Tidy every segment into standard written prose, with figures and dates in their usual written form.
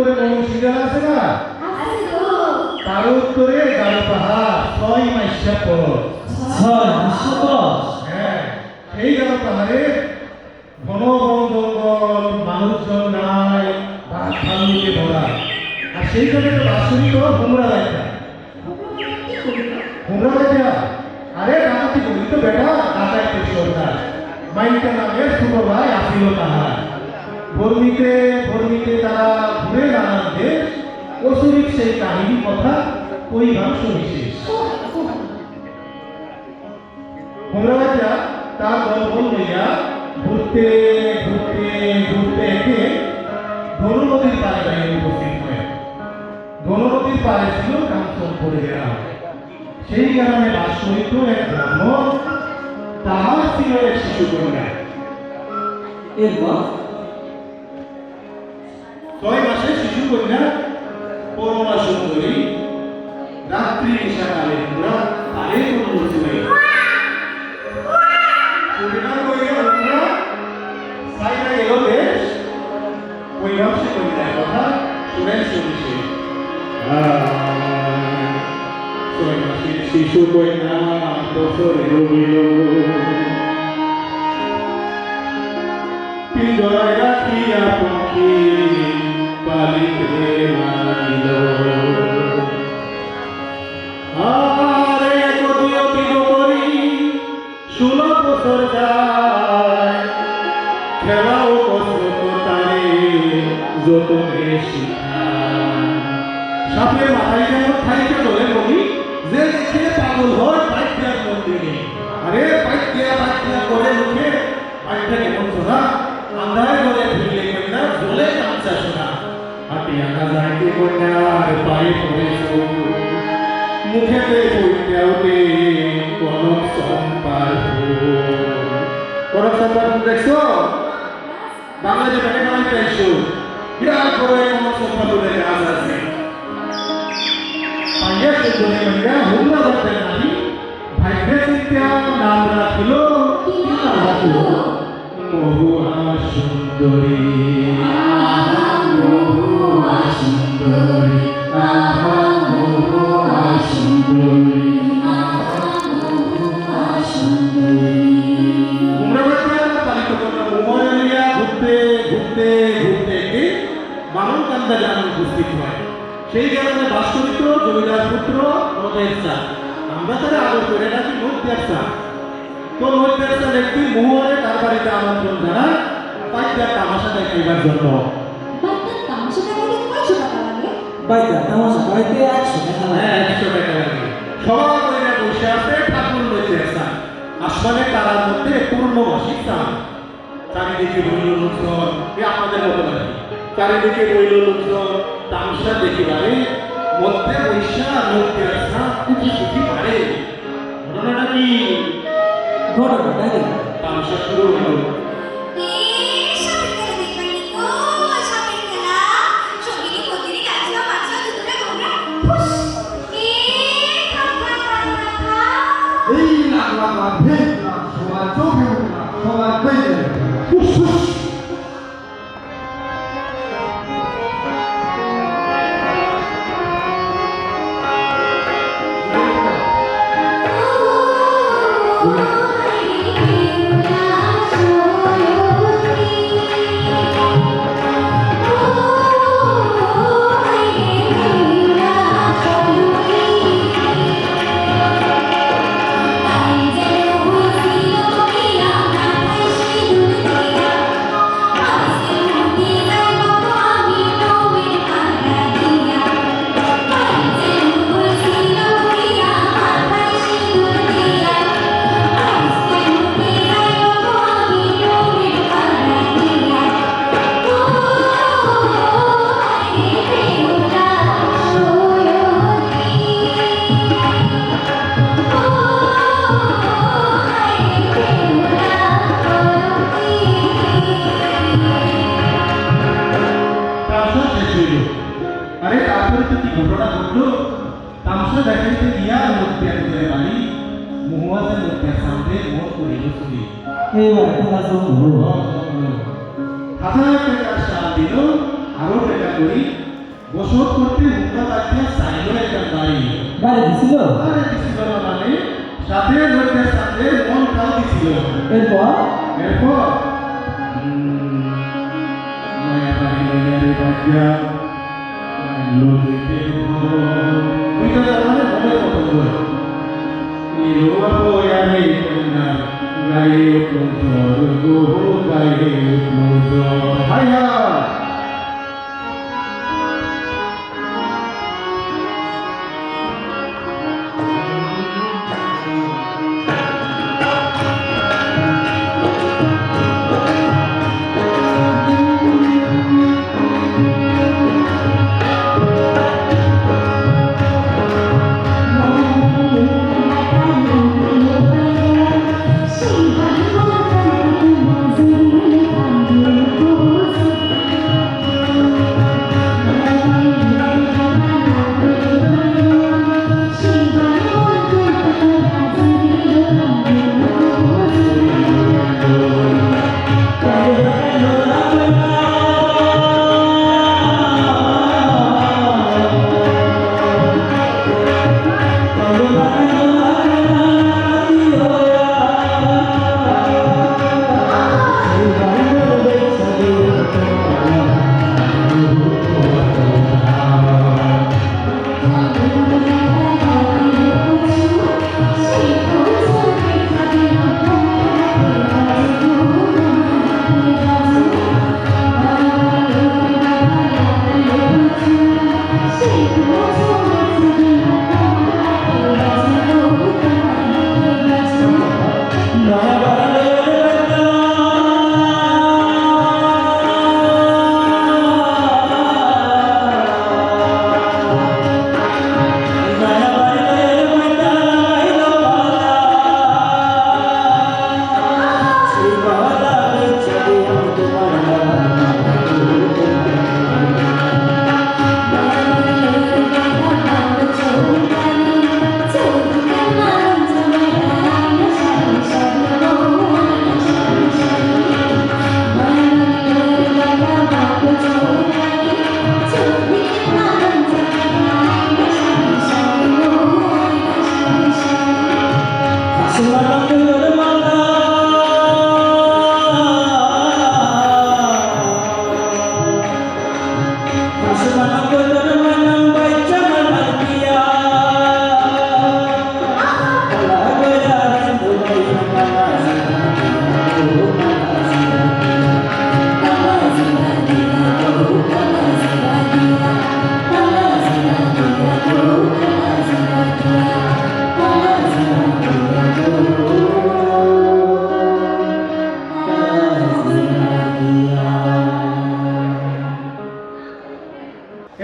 উত্তরে কোন সিরিয়াল আছে না? তার উত্তরে গাড়ো পাহাড় 6 মাইশা পর। হ্যাঁ, এই গাড়ো পাহাড়ে ঘন ঘন জঙ্গল, মানুষজন নাই, বাঘ ভাল্লুকে ভরা। আর সেই জন্য বাসুরি তো হুমরা রাখা। হুমরা রাখা আরে ডাকাতি করি তো বেটা, ডাকাইতে সরকার মাইকা নামে ছোট ভাই আসিল তাহার। ভর্মিতে তারা ঘুরে নানান দেশ, অসুরিক সেই কাহিনী কথা ওই ভাংশ বিশেষ। হুমরা রাজা তার দলবল লইয়া ঘুরতে একে ধনু নদীর পাড়ে গিয়ে উপস্থিত হয়। ধনু নদীর পাড়ে ছিল কাঞ্চনপুরে গ্রাম। সেই গ্রামে বাস করিত এক ব্রাহ্মণ, তাহার ছিল এক শিশু কন্যা। এরপর 6 মাসের শিশু কন্যা পরমা সুন্দরী, রাত্রি নিশাকালে পুরা তারে কোনো রুচি নেই। পরিণাম করিয়া আমরা সাইনা গেল দেশ, ওই রক্ষে কন্যার কথা শুনেন শুনেছে। 6 মাসের শিশু কন্যা বছরে রইল, পিঞ্জরায় রাখিয়া পক্ষী পালিতে লাগিল। আরে কদিও তিল করি 16 বছর যায়, খেলা ও কসরত তারে যতনে শিখায়। সাপের মাথায় যেন খাইতে ধরে বলি, যে দেখে পাগল হয় পাইত্যার মন্দিরে। আরে পাইত্যা করে মুখে পাইত্যা কেমন শোনা, আন্ধার করে ফিরলে কন্যা জ্বলে কাঁচা শোনা। হাতে আঁকা যাইতে কন্যার পায়ে পড়েছ, মুখেতে পইতে উঠে কনক সম্পার ফুল। কনক সম্পার ফুল দেখছো? বাংলাদেশে ব্যাটে বানাইতে আসছো, বিরাট বড় কনক সম্পার ফুলের গাছ আছে। পাইয়া সুন্দরী কন্যা হুমরা ধরতে নাহি, ভাগ্যে চিন্তা নাম রাখিল, কি নাম রাখিল? মহুয়া সুন্দরী। মহুয়া সুন্দরী, মহুয়া সুন্দরী, মহুয়া সুন্দরী। হুমরা বাচ্চা পালিত কন্যা মোবাইল নিয়ে ঘুরতে বামনকান্দা গ্রামে উপস্থিত হয়। সেই গ্রামে বাস করিত জমিদার পুত্র নদের চা। আমরা তারা আদর করে রাখি নদের চা। তো নদের চা একটি মুহূর্তে তার বাড়িতে আমন্ত্রণ জানায় পাইত্যা তামাশা দেখাইবার জন্য। বাইটা তামাশা গাইতে 100 টাকা লাগে। হ্যাঁ, 100 টাকা লাগে। সবাই কইরা বসে আছে ঠাকুর নদের চা। আসমানে তারার মধ্যে পূর্ণমাসিক চাঁদ। চারিদিকে রইল লোকজন, আপনাদের মতো নাকি? চারিদিকে রইল লোকজন তামসা দেখিবারে, মধ্যে বৈশা নদী আসা কুচি কুচি পারে। ঘটনাটা কি? ঘটনাটা কি? তামসা শুরু হলো। এই লাগলা ভেজলা সবার চোখে উঠলা, সবার কইলে ফুস ফুস। ঘটনা ঘটলো তামসা দেখাইতে গিয়া লোকদের বাড়ি মুহাদের লোকদের সামনে মোট করিল চুরি। এইবার টাকা জমলো। হাজার টাকার সার দিল, আরো টাকা করি বসত করতে মুখা কাটিয়ে চাইল একটা বাড়ি বাড়ি দিছিল আরে দিছিল না মানে সাথে লোকের সাথে মন খাও দিছিল এরপর এরপর মায়া বাড়ি লইয়ারে বাজ্যা লোকে তুই তো জানে মনের মতো বল নিরুয়া বয়ারে কন্যা গায়ে উঠল স্বর্গ গায়ে উঠল হাই হাই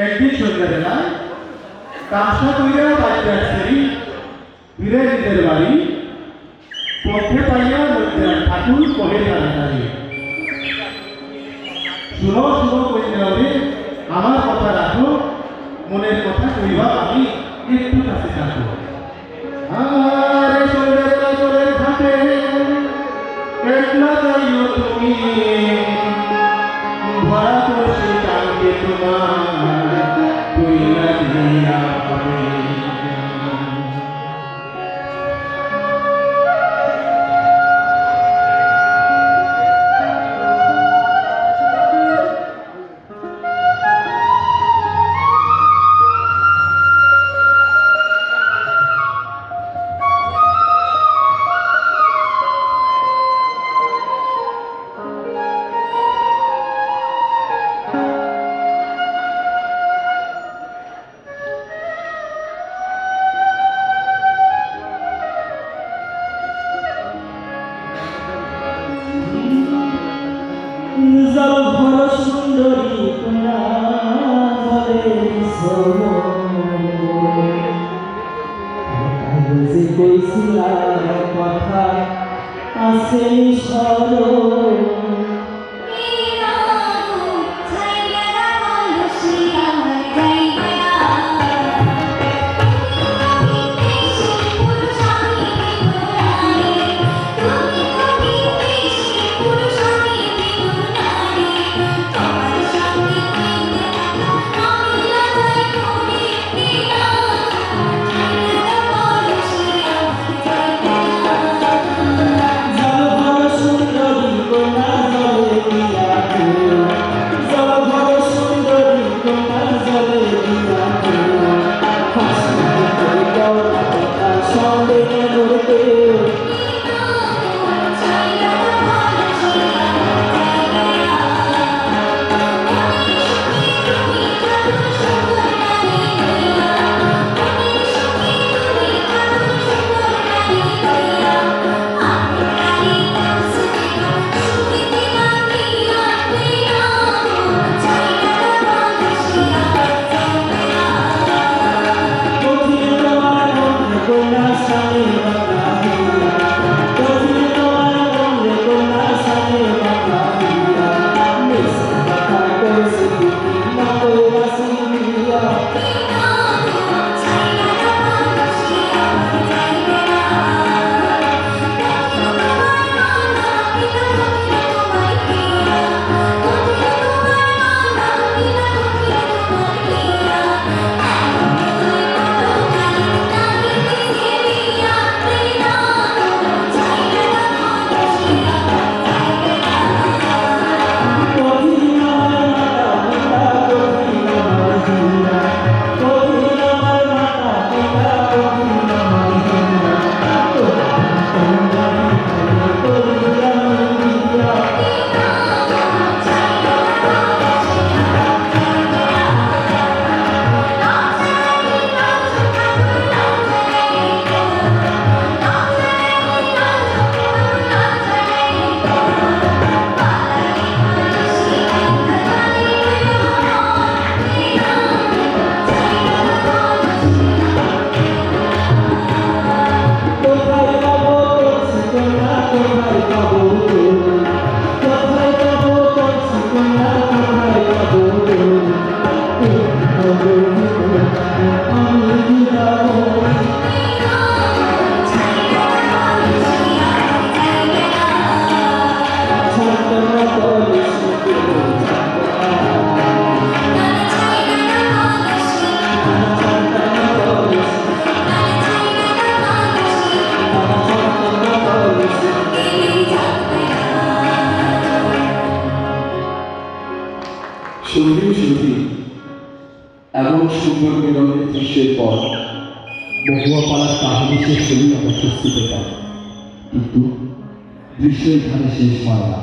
একদিন সন্ধ্যাবেলায় কামসা কইরা বাড়িতে আসছি ফিরে নিজের বাড়ি পথে পাইয়া মধ্যে ঠাকুর কহে দাঁড়িয়ে শুনো শুনো কইতে হবে আমার কথা রাখো মনের কথা কইবা আমি একটু কাছে থাকো আর সন্ধ্যাবেলা চলে থাকে একলা যাইও তুমি ভরা করছি কালকে তোমার তুই না দিয়া পাবে সুন্দরী তোমরা কথা আছে স্মরণ Thank you. সুরভি এমন সুন্দর মিলনের দৃশ্যের পর মহুয়া পাড়ার কাহিনী শেষ হলেই আমরা স্বস্তি পেতাম, কিন্তু দৃশ্যের ধারে শেষ হয় না।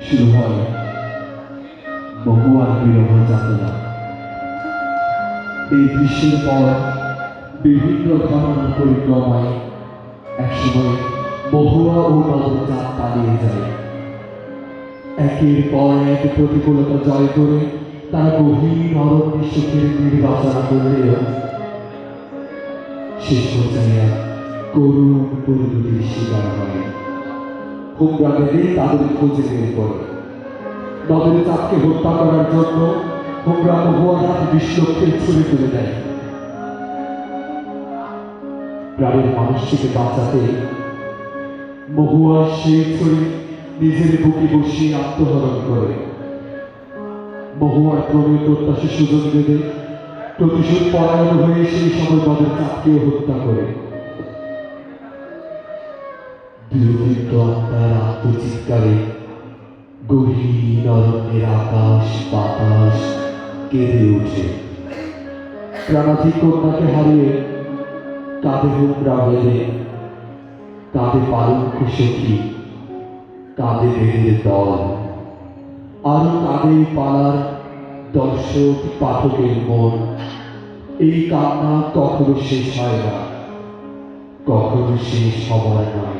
শুরু হয় মহুয়ার বিরহ যাতনা। এই দৃশ্যের পর বিভিন্ন ঘটনার পরিক্রমায় একসময় মহুয়া ও নবজাত পালিয়ে যায়। একের পর এক প্রতিকূলতা জয় করে তারা গভীর অরণ্যের সুখের নির্বাচন করলেও শেষ পর্যায়ে এক করুণ পরিণতির শিকার হয়। হুমরা বেঁধে তাদের খোঁজে বের করে নদের চাপকে হত্যা করার জন্য হুমরা মহুয়ার হাতে 20 লক্ষের ছুরি তুলে দেয়। গ্রামের মানুষটিকে বাঁচাতে মহুয়া সেই ছুরি নিজের বুকে বসিয়ে আত্মহরণ করে। মহুয়ার ক্রমে প্রত্যাশী সুযোগ বেঁধে প্রতিশোধ পরায়ণ হয়ে সেই সময় নদের চাপকেও হত্যা করে। বিরোধিত আত্মার আত্মচিৎকারে গভীর অরণ্যের আকাশ বাতাস কেঁদে ওঠে। প্রাণাধিক কন্যাকে হারিয়ে কাঁধে হুমরা বেঁধে, কাঁধে পালঙ্ক সখী, কাঁধে বেঁধে দল, আরো কাঁধে পালার দর্শক পাঠকের মন। এই কান্না কখনো শেষ হয় না, কখনো শেষ হবার নয়।